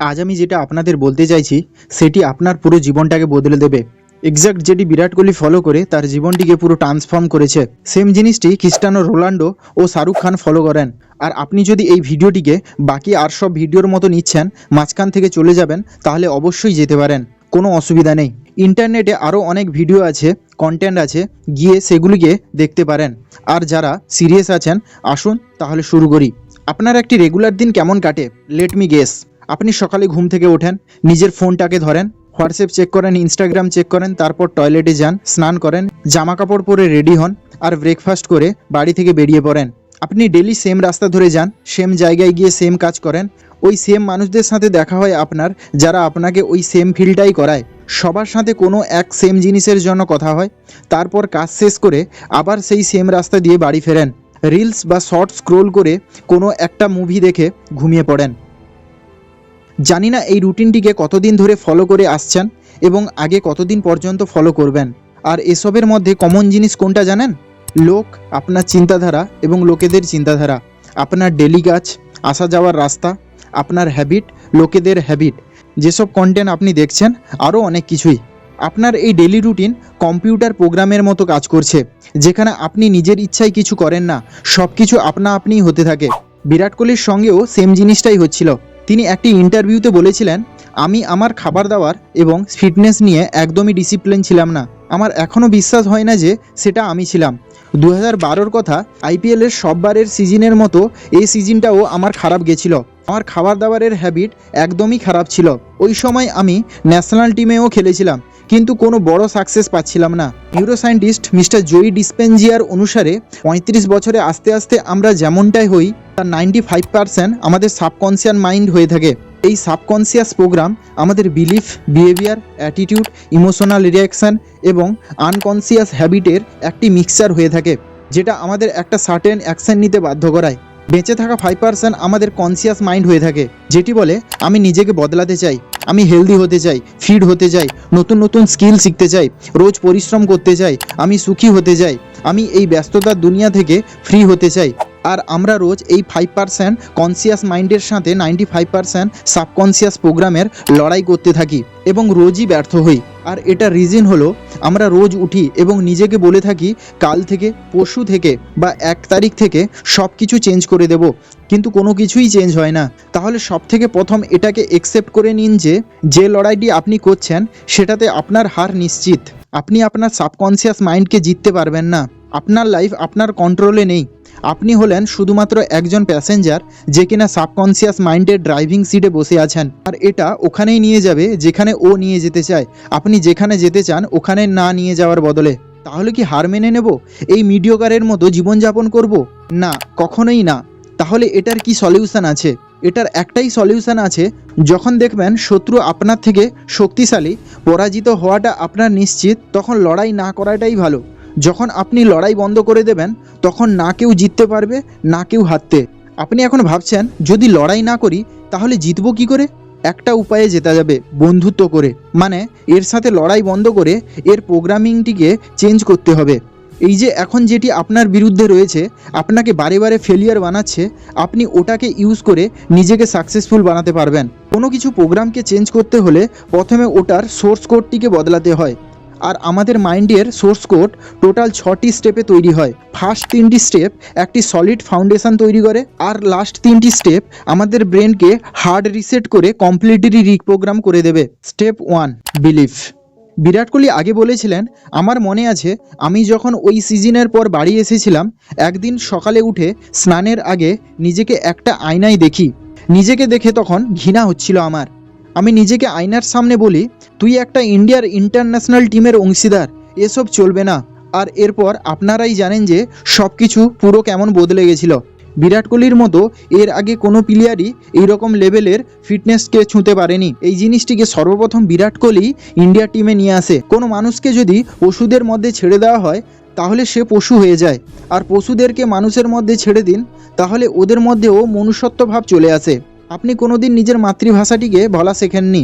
আজ আমি যেটা আপনাদের বলতে চাইছি সেটি আপনার পুরো জীবনটাকে বদলে দেবে। এক্স্যাক্ট যেটি বিরাট কোহলি ফলো করে তার জীবনটিকে পুরো ট্রান্সফর্ম করেছে, সেম জিনিসটি ক্রিস্টিয়ানো রোনাল্ডো ও শাহরুখ খান ফলো করেন। আর আপনি যদি এই ভিডিওটিকে বাকি আর সব ভিডিওর মতো নিচ্ছেন, মাঝখান থেকে চলে যাবেন, তাহলে অবশ্যই যেতে পারেন, কোনো অসুবিধা নেই। ইন্টারনেটে আরও অনেক ভিডিও আছে, কন্টেন্ট আছে, গিয়ে সেগুলিকে দেখতে পারেন। আর যারা সিরিয়াস আছেন, আসুন তাহলে শুরু করি। আপনার একটি রেগুলার দিন কেমন কাটে? Let me guess. আপনি সকালে ঘুম থেকে ওঠেন, নিজের ফোনটাকে ধরেন, হোয়াটসঅ্যাপ চেক করেন, ইনস্টাগ্রাম চেক করেন, তারপর টয়লেটে যান, স্নান করেন, জামা কাপড় পরে রেডি হন, আর ব্রেকফাস্ট করে বাড়ি থেকে বেরিয়ে পড়েন। আপনি ডেলি সেম রাস্তা ধরে যান, সেম জায়গায় গিয়ে সেম কাজ করেন, ওই সেম মানুষদের সাথে দেখা হয় আপনার, যারা আপনাকে ওই সেম ফিলটাই করায়। সবার সাথে কোনো এক সেম জিনিসের জন্য কথা হয়, তারপর কাজ শেষ করে আবার সেই সেম রাস্তা দিয়ে বাড়ি ফেরেন, রিলস বা শর্ট স্ক্রোল করে কোনো একটা মুভি দেখে ঘুমিয়ে পড়েন। জানি না এই রুটিনটিকে কতদিন ধরে ফলো করে আসছেন এবং আগে কতদিন পর্যন্ত ফলো করবেন। আর এসবের মধ্যে কমন জিনিস কোনটা জানেন? লোক, আপনার চিন্তাধারা এবং লোকেদের চিন্তাধারা, আপনার ডেলি কাজ, আসা যাওয়ার রাস্তা, আপনার হ্যাবিট, লোকেদের হ্যাবিট, যেসব কন্টেন্ট আপনি দেখছেন, আরও অনেক কিছুই। আপনার এই ডেলি রুটিন কম্পিউটার প্রোগ্রামের মতো কাজ করছে, যেখানে আপনি নিজের ইচ্ছায় কিছু করেন না, সব কিছু আপনা আপনিই হতে থাকে। বিরাট কোহলির সঙ্গেও সেম জিনিসটাই হচ্ছিল। তিনি একটি ইন্টারভিউতে বলেছিলেন, আমি আমার খাবার দাবার এবং ফিটনেস নিয়ে একদমই ডিসিপ্লিন ছিলাম না। আমার এখনও বিশ্বাস হয় না যে সেটা আমি ছিলাম। 2012-র কথা, আইপিএলের সববারের সিজনের মতো এই সিজনটাও আমার খারাপ গেছিল। আমার খাবার দাবারের হ্যাবিট একদমই খারাপ ছিল। ওই সময় আমি ন্যাশনাল টিমেও খেলেছিলাম, কিন্তু কোনো বড় সাকসেস পাচ্ছিলাম না। নিউরোসায়েন্টিস্ট মিস্টার জয়ী ডিসপেনজিয়ার অনুসারে 35 বছরে আস্তে আস্তে আমরা যেমনটাই হই, তার 95% আমাদের সাবকনসিয়াস মাইন্ড হয়ে থাকে। এই সাবকনসিয়াস প্রোগ্রাম আমাদের belief, behaviour, attitude, emotional reaction এবং আনকনসিয়াস হ্যাবিটের একটি মিক্সচার হয়ে থাকে, যেটা আমাদের একটা সার্টেন অ্যাকশন নিতে বাধ্য করায়। বেঁচে থাকা 5% আমাদের কনসিয়াস মাইন্ড হয়ে থাকে, যেটি বলে আমি নিজেকে বদলাতে চাই, আমি হেলদি হতে চাই, ফিট হতে চাই, নতুন নতুন স্কিল শিখতে চাই, রোজ পরিশ্রম করতে চাই, আমি সুখী হতে চাই, আমি এই ব্যস্ততার দুনিয়া থেকে ফ্রি হতে চাই। আর আমরা রোজ এই 5% কনসিয়াস মাইন্ডের সাথে 95% সাবকনসিয়াস প্রোগ্রামের লড়াই করতে থাকি এবং রোজই ব্যর্থ হই। আর এটা রিজন হলো, আমরা রোজ উঠি এবং নিজেকে বলে থাকি কাল থেকে, পরশু থেকে বা 1 তারিখ থেকে সব কিছু চেঞ্জ করে দেব, কিন্তু কোনো কিছুই চেঞ্জ হয় না। তাহলে সব থেকে প্রথম এটাকে অ্যাকসেপ্ট করে নিন যে লড়াইটি আপনি করছেন সেটাতে আপনার হার নিশ্চিত। আপনি আপনার সাবকনসিয়াস মাইন্ডকে জিততে পারবেন না। আপনার লাইফ আপনার কন্ট্রোলে নেই। আপনি হলেন শুধুমাত্র একজন প্যাসেঞ্জার, যে কিনা সাবকনসিয়াস মাইন্ডের ড্রাইভিং সিটে বসে আছেন। আর এটা ওখানেই নিয়ে যাবে যেখানে ও নিয়ে যেতে চায়। আপনি যেখানে যেতে চান ওখানে না নিয়ে যাওয়ার বদলে। তাহলে কি হার মেনে নেব? এই মিডিওকারের মতো জীবনযাপন করব? না, কখনোই না। তাহলে এটার কি সলিউশন আছে? এটার একটাই সলিউশন আছে, যখন দেখবেন শত্রু আপনার থেকে শক্তিশালী, পরাজিত হওয়াটা আপনার নিশ্চিত, তখন লড়াই না করাটাই ভালো। যখন আপনি লড়াই বন্ধ করে দেবেন, তখন না কেউ জিততে পারবে, না কেউ হারতে। আপনি এখন ভাবছেন যদি লড়াই না করি তাহলে জিতবো কী করে? একটা উপায়ে জেতা যাবে, বন্ধুত্ব করে। মানে এর সাথে লড়াই বন্ধ করে এর প্রোগ্রামিংটিকে চেঞ্জ করতে হবে। এই যে এখন যেটি আপনার বিরুদ্ধে রয়েছে, আপনাকে বারে বারে ফেলিয়ার বানাচ্ছে, আপনি ওটাকে ইউজ করে নিজেকে সাকসেসফুল বানাতে পারবেন। কোনো কিছু প্রোগ্রামকে চেঞ্জ করতে হলে প্রথমে ওটার সোর্স কোডটিকে বদলাতে হয়। আর আমাদের মাইন্ডের সোর্স কোড টোটাল 6টি স্টেপে তৈরি হয়। ফার্স্ট 3টি স্টেপ একটি সলিড ফাউন্ডেশন তৈরি করে, আর লাস্ট 3টি স্টেপ আমাদের ব্রেনকে হার্ড রিসেট করে কমপ্লিটলি রিপ্রোগ্রাম করে দেবে। Step 1, belief. বিরাট কোহলি আগে বলেছিলেন, আমার মনে আছে আমি যখন ওই সিজনের পর বাড়ি এসেছিলাম, একদিন সকালে উঠে স্নানের আগে নিজেকে একটা আয়নায় দেখি। নিজেকে দেখে তখন ঘৃণা হচ্ছিল আমার। আমি নিজেকে আয়নার সামনে বলি, তুই একটা ইন্ডিয়ার ইন্টারন্যাশনাল টিমের অংশীদার, এসব চলবে না। আর এরপর আপনারাই জানেন যে সব কিছু পুরো কেমন বদলে গেছিল। বিরাট কোহলির মতো এর আগে কোনো প্লেয়ারই এইরকম লেভেলের ফিটনেসকে ছুঁতে পারেনি। এই জিনিসটিকে সর্বপ্রথম বিরাট কোহলি ইন্ডিয়া টিমে নিয়ে আসে। কোনো মানুষকে যদি পশুদের মধ্যে ছেড়ে দেওয়া হয় তাহলে সে পশু হয়ে যায়, আর পশুদেরকে মানুষের মধ্যে ছেড়ে দিন, তাহলে ওদের মধ্যেও মনুষ্যত্ব ভাব চলে আসে। আপনি কোনোদিন নিজের মাতৃভাষাটিকে বলা শেখেননি,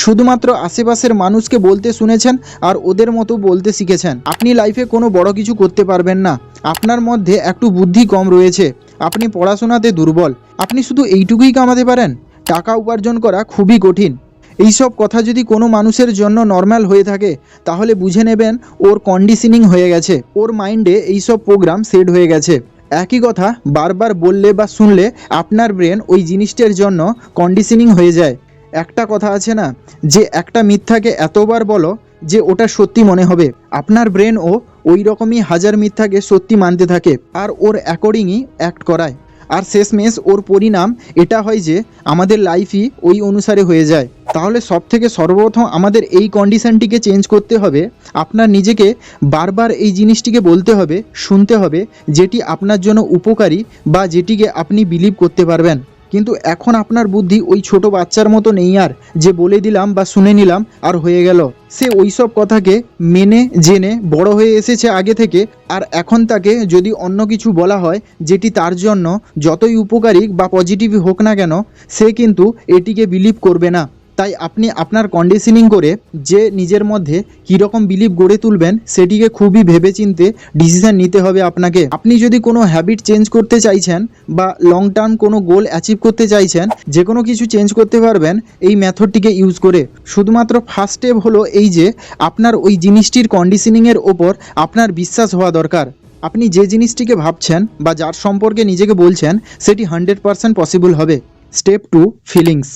শুধুমাত্র আশেপাশের মানুষকে বলতে শুনেছেন আর ওদের মতো বলতে শিখেছেন। আপনি লাইফে কোনো বড় কিছু করতে পারবেন না, আপনার মধ্যে একটু বুদ্ধি কম রয়েছে, আপনি পড়াশোনাতে দুর্বল, আপনি শুধু এইটুকুই কামাতে পারেন, টাকা উপার্জন করা খুবই কঠিন। এইসব কথা যদি কোনো মানুষের জন্য নর্মাল হয়ে থাকে তাহলে বুঝে নেবেন ওর কন্ডিশনিং হয়ে গেছে, ওর মাইন্ডে এইসব প্রোগ্রাম সেট হয়ে গেছে। একই কথা বারবার বললে বা শুনলে আপনার ব্রেন ওই জিনিসটার জন্য কন্ডিশনিং হয়ে যায়। একটা কথা আছে না, যে একটা মিথ্যাকে এতবার বলো যে ওটা সত্যি মনে হবে। আপনার ব্রেনও ওই রকমই হাজার মিথ্যাকে সত্যি মানতে থাকে আর ওর অ্যাকর্ডিংই অ্যাক্ট করায়। আর শেষমেশ ওর পরিণাম এটা হয় যে আমাদের লাইফই ওই অনুসারে হয়ে যায়। তাহলে সবথেকে সর্বপ্রথম আমাদের এই কন্ডিশনটিকে চেঞ্জ করতে হবে। আপনার নিজেকে বারবার এই জিনিসটিকে বলতে হবে, শুনতে হবে, যেটি আপনার জন্য উপকারী বা যেটিকে আপনি বিলিভ করতে পারবেন। কিন্তু এখন আপনার বুদ্ধি ওই ছোট বাচ্চার মতো নেই আর, যে বলে দিলাম বা শুনে নিলাম আর হয়ে গেল। সে ওই সব কথাকে মেনে জেনে বড় হয়ে এসেছে আগে থেকে, আর এখন তাকে যদি অন্য কিছু বলা হয় যেটি তার জন্য যতই উপকারী বা পজিটিভ হোক না কেন, সে কিন্তু এটিকে বিলিভ করবে না। তাই আপনি আপনার কন্ডিশনিং করে যে নিজের মধ্যে কীরকম বিলিভ গড়ে তুলবেন সেটিকে খুবই ভেবেচিন্তে ডিসিশন নিতে হবে আপনাকে। আপনি যদি কোনো হ্যাবিট চেঞ্জ করতে চাইছেন বা লং টার্ম কোনো গোল অ্যাচিভ করতে চাইছেন, যে কোনো কিছু চেঞ্জ করতে পারবেন এই মেথডটিকে ইউজ করে। শুধুমাত্র ফার্স্ট স্টেপ হলো এই যে আপনার ওই জিনিসটির কন্ডিশনিংয়ের ওপর আপনার বিশ্বাস হওয়া দরকার। আপনি যে জিনিসটিকে ভাবছেন বা যার সম্পর্কে নিজেকে বলছেন সেটি 100% পসিবল হবে। Step 2, feelings.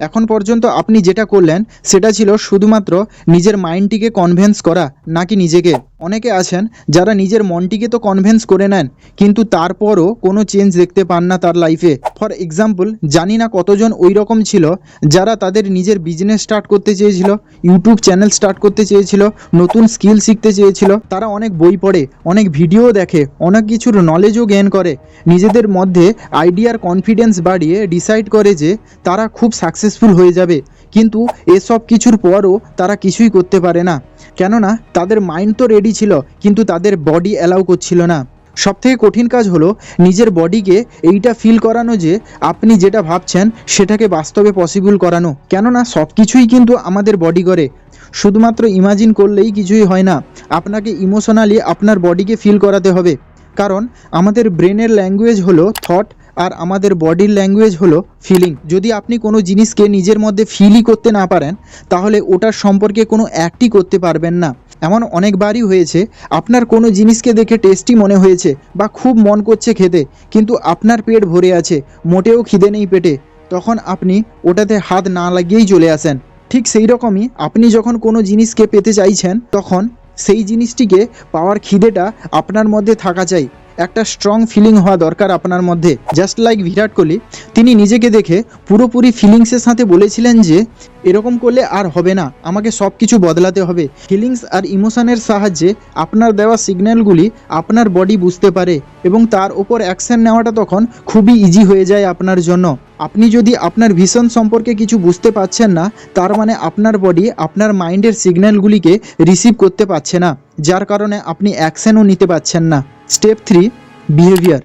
এখন পর্যন্ত আপনি যেটা করলেন সেটা ছিল শুধুমাত্র নিজের মাইন্ডটিকে কনভিন্স করা, নাকি নিজেকে। অনেকে আছেন যারা নিজের মনটিকে তো কনভিন্স করে নেন কিন্তু তারপরও কোনো চেঞ্জ দেখতে পান না তার লাইফে। ফর এক্সাম্পল, জানি না কতজন ওই রকম ছিল যারা তাদের নিজের বিজনেস স্টার্ট করতে চেয়েছিল, ইউটিউব চ্যানেল স্টার্ট করতে চেয়েছিল, নতুন স্কিল শিখতে চেয়েছিল। তারা অনেক বই পড়ে, অনেক ভিডিও দেখে, অনেক কিছুর নলেজও গেইন করে, নিজেদের মধ্যে আইডিয়ার কনফিডেন্স বাড়িয়ে ডিসাইড করে যে তারা খুব সাকসেসফুল হয়ে যাবে। কিন্তু এসব কিছুর পরও তারা কিছুই করতে পারে না, কেননা তাদের মাইন্ড তো রেডি ছিল কিন্তু তাদের বডি অ্যালাউ করছিল না। সবথেকে কঠিন কাজ হলো নিজের বডিকে এইটা ফিল করানো যে আপনি যেটা ভাবছেন সেটাকে বাস্তবে পসিবল করানো, কেননা সব কিছুই কিন্তু আমাদের বডি করে। শুধুমাত্র ইমাজিন করলেই কিছুই হয় না, আপনাকে ইমোশনালি আপনার বডিকে ফিল করাতে হবে। কারণ আমাদের ব্রেনের ল্যাঙ্গুয়েজ হলো থট আর আমাদের বডির ল্যাঙ্গুয়েজ হলো ফিলিং। যদি আপনি কোনো জিনিসকে নিজের মধ্যে ফিলই করতে না পারেন তাহলে ওটার সম্পর্কে কোনো অ্যাক্টই করতে পারবেন না। এমন অনেকবারই হয়েছে আপনার কোনো জিনিসকে দেখে টেস্টি মনে হয়েছে বা খুব মন করছে খেতে, কিন্তু আপনার পেট ভরে আছে, মোটেও খিদে নেই পেটে, তখন আপনি ওটাতে হাত না লাগিয়েই চলে আসেন। ঠিক সেই রকমই আপনি যখন কোনো জিনিসকে পেতে চাইছেন তখন সেই জিনিসটিকে পাওয়ার খিদেটা আপনার মধ্যে থাকা চাই, একটা স্ট্রং ফিলিং হওয়া দরকার আপনার মধ্যে। জাস্ট লাইক বিরাট কোহলি, তিনি নিজেকে দেখে পুরোপুরি ফিলিংসের সাথে বলেছিলেন যে এরকম করলে আর হবে না, আমাকে সব কিছু বদলাতে হবে। ফিলিংস আর ইমোশনের সাহায্যে আপনার দেওয়া সিগন্যালগুলি আপনার বডি বুঝতে পারে এবং তার ওপর অ্যাকশন নেওয়াটা তখন খুবই ইজি হয়ে যায় আপনার জন্য। আপনি যদি আপনার ভিশন সম্পর্কে কিছু বুঝতে পারছেন না, তার মানে আপনার বডি আপনার মাইন্ডের সিগন্যালগুলিকে রিসিভ করতে পারছে না, যার কারণে আপনি অ্যাকশনও নিতে পারছেন না। Step 3, behaviour.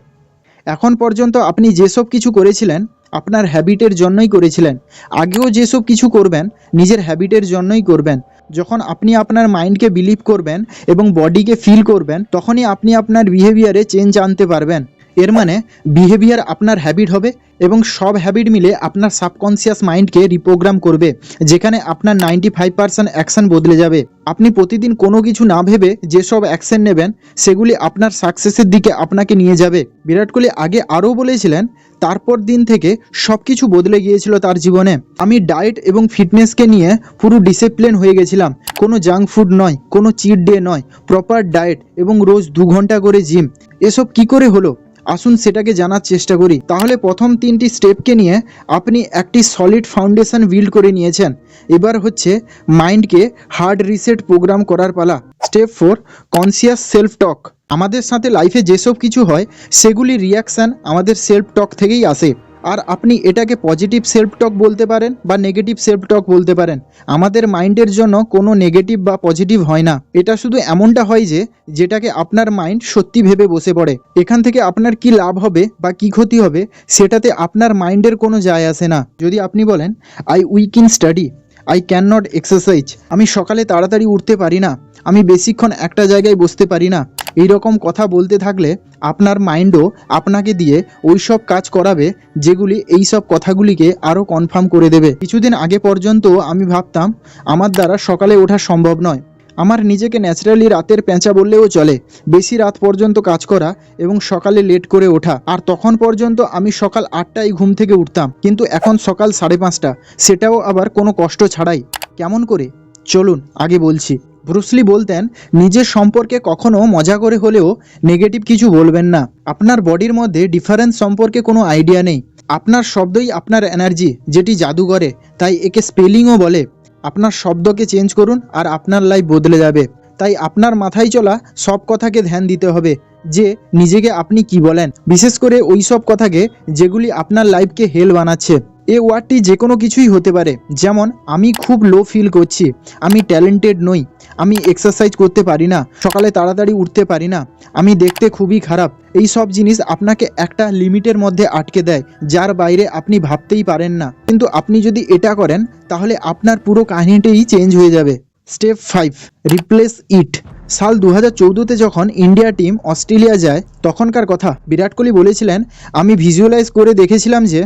এখন পর্যন্ত আপনি যেসব কিছু করেছিলেন আপনার হ্যাবিটের জন্যই করেছিলেন, আগেও যেসব কিছু করবেন নিজের হ্যাবিটের জন্যই করবেন। যখন আপনি আপনার মাইন্ডকে বিলিভ করবেন এবং বডিকে ফিল করবেন তখনই আপনি আপনার বিহেভিয়ারে চেঞ্জ আনতে পারবেন। এর মানে বিহেভিয়ার আপনার হ্যাবিট হবে এবং সব হ্যাবিট মিলে আপনার সাবকনসিয়াস মাইন্ডকে রিপ্রোগ্রাম করবে, যেখানে আপনার 95% অ্যাকশন বদলে যাবে। আপনি প্রতিদিন কোনো কিছু না ভেবে যেসব অ্যাকশন নেবেন সেগুলি আপনার সাকসেসের দিকে আপনাকে নিয়ে যাবে। বিরাট কোহলি আগে আরও বলেছিলেন তারপর দিন থেকে সব কিছু বদলে গিয়েছিল তার জীবনে। আমি ডায়েট এবং ফিটনেসকে নিয়ে পুরো ডিসিপ্লিন হয়ে গেছিলাম, কোনো জাঙ্ক ফুড নয়, কোনো চিট ডে নয়, প্রপার ডায়েট এবং রোজ 2 ঘন্টা করে জিম। এসব কি করে হলো আসুন সেটাকে জানার চেষ্টা করি। তাহলে প্রথম 3টি স্টেপকে নিয়ে আপনি একটি সলিড ফাউন্ডেশন বিল্ড করে নিয়েছেন, এবার হচ্ছে মাইন্ডকে হার্ড রিসেট প্রোগ্রাম করার পালা। স্টেপ 4, কনসিয়াস সেলফ টক। আমাদের সাথে লাইফে যেসব কিছু হয় সেগুলি রিয়াকশান আমাদের সেলফ টক থেকেই আসে। আর আপনি এটাকে পজিটিভ সেলফ টক বলতে পারেন বা নেগেটিভ সেলফ টক বলতে পারেন। আমাদের মাইন্ডের জন্য কোনো নেগেটিভ বা পজিটিভ হয় না, এটা শুধু এমনটা হয় যে যেটাকে আপনার মাইন্ড সত্যি ভেবে বসে পড়ে। এখান থেকে আপনার কি লাভ হবে বা কি ক্ষতি হবে সেটাতে আপনার মাইন্ডের কোনো যায় আসে না। যদি আপনি বলেন I weak in study, I can not exercise, আমি সকালে তাড়াতাড়ি উঠতে পারি না, আমি বেশিক্ষণ একটা জায়গায় বসতে পারি না, এই রকম কথা বলতে থাকলে আপনার মাইন্ডও আপনাকে দিয়ে ওই সব কাজ করাবে যেগুলি এই সব কথাগুলিকে আরও কনফার্ম করে দেবে। কিছুদিন আগে পর্যন্ত আমি ভাবতাম আমার দ্বারা সকালে ওঠা সম্ভব নয়। আমার নিজেকে ন্যাচারালি রাতের পেঁচা বললেও চলে, বেশি রাত পর্যন্ত কাজ করা এবং সকালে লেট করে ওঠা। আর তখন পর্যন্ত আমি সকাল 8টায় ঘুম থেকে উঠতাম, কিন্তু এখন সকাল 5:30, সেটাও আবার কোনো কষ্ট ছাড়াই। কেমন করে? চলুন আগে বলছি। ব্রুসলি বলতেন, নিজের সম্পর্কে কখনো মজা করে হলেও নেগেটিভ কিছু বলবেন না। আপনার বডির মধ্যে ডিফারেন্স সম্পর্কে কোনো আইডিয়া নেই। আপনার শব্দই আপনার এনার্জি, যেটি জাদু করে, তাই একে স্পেলিংও বলে। আপনার শব্দকে চেঞ্জ করুন আর আপনার লাইফ বদলে যাবে। তাই আপনার মাথায় চলা সব কথাকে ধ্যান দিতে হবে যে নিজেকে আপনি কি বলেন, বিশেষ করে ওই সব কথাকে যেগুলি আপনার লাইফকে হেল বানাচ্ছে। এই ওয়ার্ডটি যে কোনো কিছুই হতে পারে, যেমন আমি খুব লো ফিল করছি, আমি ট্যালেন্টেড নই, আমি এক্সারসাইজ করতে পারি না, সকালে তাড়াতাড়ি উঠতে পারি না, আমি দেখতে খুবই খারাপ। এই সব জিনিস আপনাকে একটা লিমিটের মধ্যে আটকে দেয়, যার বাইরে আপনি ভাবতেই পারেন না। কিন্তু আপনি যদি এটা করেন তাহলে আপনার পুরো কাহিনীটাই চেঞ্জ হয়ে যাবে। স্টেপ 5, রিপ্লেস ইট। সাল 2014-তে যখন ইন্ডিয়া টিম অস্ট্রেলিয়া যায় তখনকার কথা। বিরাট কোহলি বলেছিলেন, আমি ভিজুয়ালাইজ করে দেখেছিলাম যে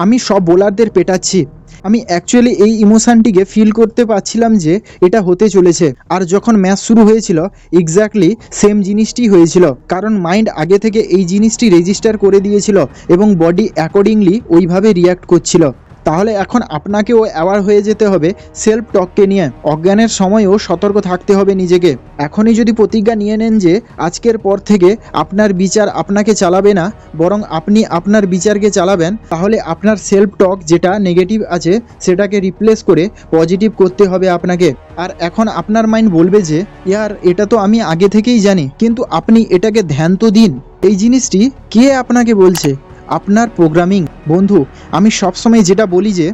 আমি সব বোলারদের পেটাচ্ছি। আমি অ্যাকচুয়ালি এই ইমোশনটিকে ফিল করতে পারছিলাম যে এটা হতে চলেছে। আর যখন ম্যাচ শুরু হয়েছিল এক্স্যাক্টলি সেম জিনিসটি হয়েছিল, কারণ মাইন্ড আগে থেকে এই জিনিসটি রেজিস্টার করে দিয়েছিল এবং বডি অ্যাকর্ডিংলি ওইভাবে রিয়্যাক্ট করছিল। তাহলে এখন আপনাকেও অ্যাওয়ার হয়ে যেতে হবে সেলফ টককে নিয়ে। অজ্ঞানের সময়ও সতর্ক থাকতে হবে নিজেকে। এখনই যদি প্রতিজ্ঞা নিয়ে নেন যে আজকের পর থেকে আপনার বিচার আপনাকে চালাবে না, বরং আপনি আপনার বিচারকে চালাবেন, তাহলে আপনার সেলফ টক যেটা নেগেটিভ আছে সেটাকে রিপ্লেস করে পজিটিভ করতে হবে আপনাকে। আর এখন আপনার মাইন্ড বলবে যে ইয়ার এটা তো আমি আগে থেকেই জানি, কিন্তু আপনি এটাকে ধ্যান তো দিন। এই জিনিসটি কে আপনাকে বলছে? আপনার প্রোগ্রামিং। বন্ধু, আমি সবসময় যেটা বলি যে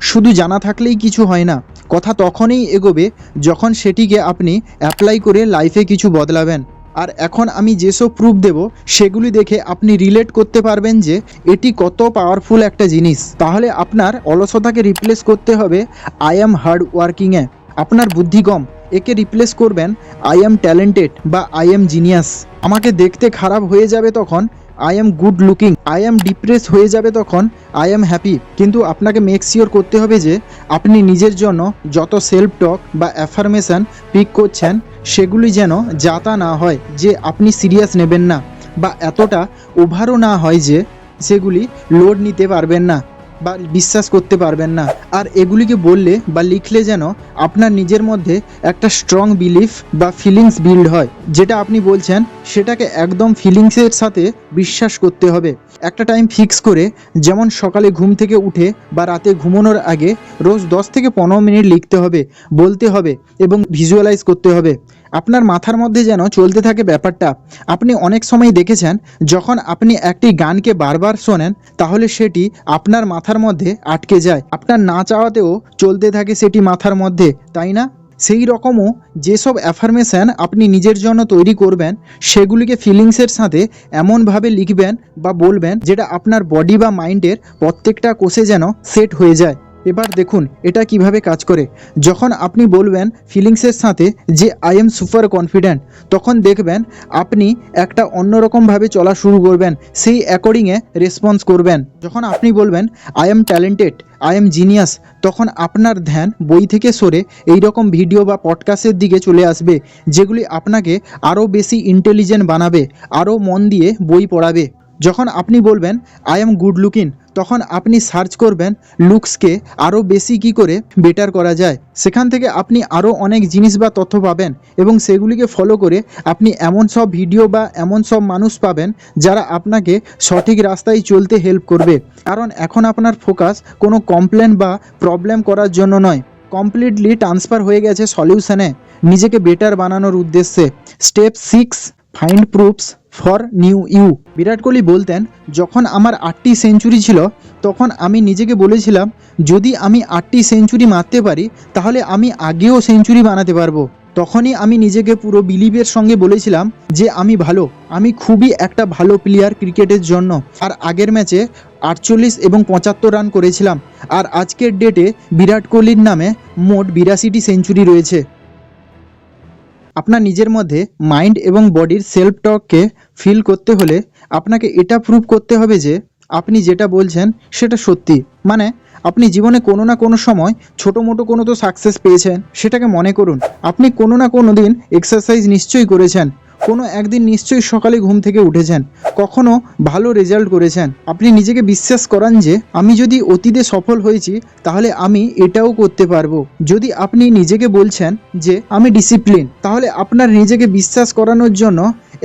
শুধু জানা থাকলেই কিছু হয় না। কথা তখনই এগোবে যখন সেটিকে আপনি অ্যাপ্লাই করে লাইফে কিছু বদলাবেন। আর এখন আমি যেসব প্রুফ দেব সেগুলি দেখে আপনি রিলেট করতে পারবেন যে এটি কত পাওয়ারফুল একটা জিনিস। তাহলে আপনার অলসতাকে রিপ্লেস করতে হবে আই অ্যাম হার্ড ওয়ার্কিংয়ে। আপনার বুদ্ধি কম, একে রিপ্লেস করবেন আই অ্যাম ট্যালেন্টেড বা আই অ্যাম জিনিয়াস। আমাকে দেখতে খারাপ হয়ে যাবে তখন I am good looking. I am depress হয়ে যাবে তখন আই অ্যাম হ্যাপি। কিন্তু আপনাকে মেক শিওর করতে হবে যে আপনি নিজের জন্য যত সেলফ টক বা অ্যাফার্মেশন পিক করছেন সেগুলি যেন যাতা না হয় যে আপনি সিরিয়াস নেবেন না, বা এতটা ওভারও না হয় যে সেগুলি লোড নিতে পারবেন না বা বিশ্বাস করতে পারবেন না। আর এগুলিকে বললে বা লিখলে যেন আপনার নিজের মধ্যে একটা স্ট্রং বিলিফ বা ফিলিংস বিল্ড হয়। যেটা আপনি বলছেন সেটাকে একদম ফিলিংসের সাথে বিশ্বাস করতে হবে। একটা টাইম ফিক্স করে, যেমন সকালে ঘুম থেকে উঠে বা রাতে ঘুমানোর আগে রোজ 10 থেকে 15 মিনিট লিখতে হবে, বলতে হবে এবং ভিজুয়ালাইজ করতে হবে। আপনার মাথার মধ্যে যেন চলতে থাকে ব্যাপারটা। আপনি অনেক সময় দেখেছেন যখন আপনি একটি গানকে বারবার শোনেন তাহলে সেটি আপনার মাথার মধ্যে আটকে যায়, আপনার না চাওয়াতেও চলতে থাকে সেটি মাথার মধ্যে, তাই না? সেই রকমও যেসব অ্যাফার্মেশন আপনি নিজের জন্য তৈরি করবেন সেগুলিকে ফিলিংসের সাথে এমনভাবে লিখবেন বা বলবেন যেটা আপনার বডি বা মাইন্ডের প্রত্যেকটা কোষে যেন সেট হয়ে যায়। এবার দেখুন এটা কিভাবে কাজ করে। যখন আপনি বলবেন ফিলিংসের সাথে যে আই এম সুপার কনফিডেন্ট, তখন দেখবেন আপনি একটা অন্যরকমভাবে চলা শুরু করবেন, সেই অ্যাকর্ডিংয়ে রেসপন্স করবেন। যখন আপনি বলবেন I am talented, I am genius, তখন আপনার ধ্যান বই থেকে সরে এই রকম ভিডিও বা পডকাস্টের দিকে চলে আসবে যেগুলি আপনাকে আরও বেশি ইন্টেলিজেন্ট বানাবে, আরও মন দিয়ে বই পড়াবে। যখন আপনি বলবেন আই এম গুড লুকিং, তখন আপনি সার্চ করবেন লুকসকে আরও বেশি কি করে বেটার করা যায়। সেখান থেকে আপনি আরও অনেক জিনিস বা তথ্য পাবেন এবং সেগুলিকে ফলো করে আপনি এমন সব ভিডিও বা এমন সব মানুষ পাবেন যারা আপনাকে সঠিক রাস্তায় চলতে হেল্প করবে। কারণ এখন আপনার ফোকাস কোনো কমপ্লেন বা প্রবলেম করার জন্য নয়, কমপ্লিটলি ট্রান্সফার হয়ে গেছে সলিউশনে, নিজেকে বেটার বানানোর উদ্দেশ্যে। Step 6, find proofs for new you. Virat Kohli বলতেন, যখন আমার 8টি সেঞ্চুরি ছিল তখন আমি নিজেকে বলেছিলাম যদি আমি 8টি সেঞ্চুরি মারতে পারি তাহলে আমি আগেও সেঞ্চুরি বানাতে পারবো। তখনই আমি নিজেকে পুরো বিলিভের সঙ্গে বলেছিলাম যে আমি ভালো, আমি খুবই একটা ভালো প্লেয়ার ক্রিকেটের জন্য। আর আগের ম্যাচে 48 এবং 75 রান করেছিলাম। আর আজকের ডেটে বিরাট কোহলির নামে মোট 82টি সেঞ্চুরি রয়েছে। আপনার নিজের মধ্যে মাইন্ড এবং বডির সেলফ টককে ফিল করতে হলে আপনাকে এটা প্রুভ করতে হবে যে আপনি যেটা বলছেন সেটা সত্যি। মানে আপনি জীবনে কোনো না কোনো সময় ছোটো মোটো কোনো তো সাকসেস পেয়েছেন, সেটাকে মনে করুন। আপনি কোনো না কোনো দিন এক্সারসাইজ নিশ্চয়ই করেছেন, কোনো একদিন নিশ্চয়ই সকালে ঘুম থেকে উঠেছেন, কখনো ভালো রেজাল্ট করেছেন। আপনি নিজেকে বিশ্বাস করান যে আমি যদি অতীতে সফল হয়েছি তাহলে আমি এটাও করতে পারবো। যদি আপনি নিজেকে বলছেন যে আমি ডিসিপ্লিন, তাহলে আপনার নিজেকে বিশ্বাস করানোর জন্য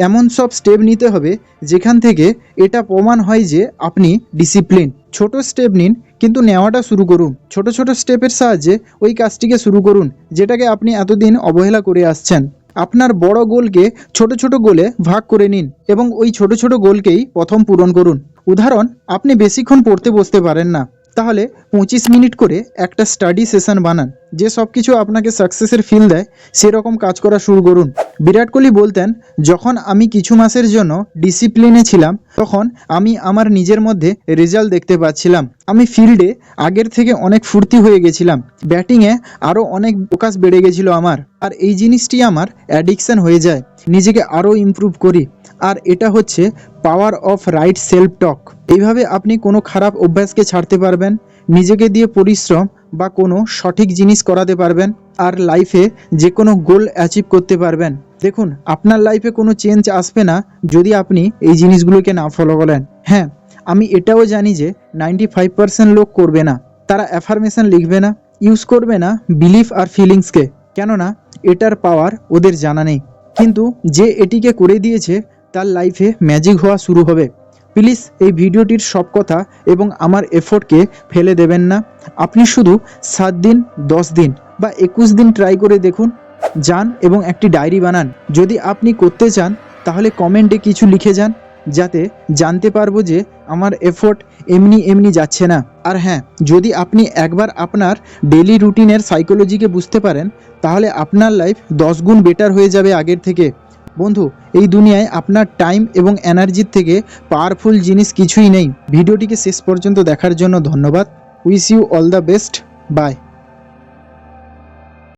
এমন সব স্টেপ নিতে হবে যেখান থেকে এটা প্রমাণ হয় যে আপনি ডিসিপ্লিন। ছোট স্টেপ নিন, কিন্তু নেওয়াটা শুরু করুন। ছোট ছোট স্টেপের সাহায্যে ওই কাজটিকে শুরু করুন যেটাকে আপনি এতদিন অবহেলা করে আসছেন। আপনার বড় গোলকে ছোট ছোট গোলে ভাগ করে নিন এবং ওই ছোট ছোট গোলকেই প্রথম পূরণ করুন। উদাহরণ, আপনি বেশিক্ষণ পড়তে বসতে পারেন না, তাহলে 25 মিনিট করে একটা স্টাডি সেশন বানান। যে সব কিছু আপনাকে সাকসেসের ফিল দেয় সেরকম কাজ করা শুরু করুন। বিরাট কোহলি বলতেন, যখন আমি কিছু মাসের জন্য ডিসিপ্লিনে ছিলাম তখন আমি আমার নিজের মধ্যে রেজাল্ট দেখতে পাচ্ছিলাম। আমি ফিল্ডে আগের থেকে অনেক ফুর্তি হয়ে গেছিলাম, ব্যাটিংয়ে আরও অনেক ফোকাস বেড়ে গেছিল আমার। আর এই জিনিসটি আমার অ্যাডিকশান হয়ে যায়, নিজেকে আরও ইমপ্রুভ করি। আর এটা হচ্ছে পাওয়ার অফ রাইট সেলফ টক। এইভাবে আপনি কোনো খারাপ অভ্যাসকে ছাড়তে পারবেন, নিজেকে দিয়ে পরিশ্রম বা কোনো সঠিক জিনিস করাতে পারবেন, আর লাইফে যে কোনো গোল অ্যাচিভ করতে পারবেন। দেখুন, আপনার লাইফে কোনো চেঞ্জ আসবে না যদি আপনি এই জিনিসগুলোকে না ফলো করেন। হ্যাঁ, আমি এটাও জানি যে 95% লোক করবে না, তারা অ্যাফার্মেশন লিখবে না, ইউজ করবে না বিলিফ আর ফিলিংসকে, কেননা এটার পাওয়ার ওদের জানা নেই। কিন্তু যে এটিকে করে দিয়েছে তার লাইফে ম্যাজিক হওয়া শুরু হবে। প্লিজ এই ভিডিওটির সব কথা এবং আমার এফোর্টকে ফেলে দেবেন না। আপনি শুধু 7 দিন, 10 দিন বা 21 দিন ট্রাই করে দেখুন। যান এবং একটি ডায়েরি বানান। যদি আপনি করতে চান তাহলে কমেন্টে কিছু লিখে যান, যাতে জানতে পারবো যে আমার এফোর্ট এমনি এমনি যাচ্ছে না। আর হ্যাঁ, যদি আপনি একবার আপনার ডেলি রুটিনের সাইকোলজিকে বুঝতে পারেন তাহলে আপনার লাইফ 10 গুণ বেটার হয়ে যাবে আগের থেকে। বন্ধু, এই দুনিয়ায় আপনার টাইম এবং এনার্জির থেকে পাওয়ারফুল জিনিস কিছুই নেই। ভিডিওটিকে শেষ পর্যন্ত দেখার জন্য ধন্যবাদ। Wish you all the best. By.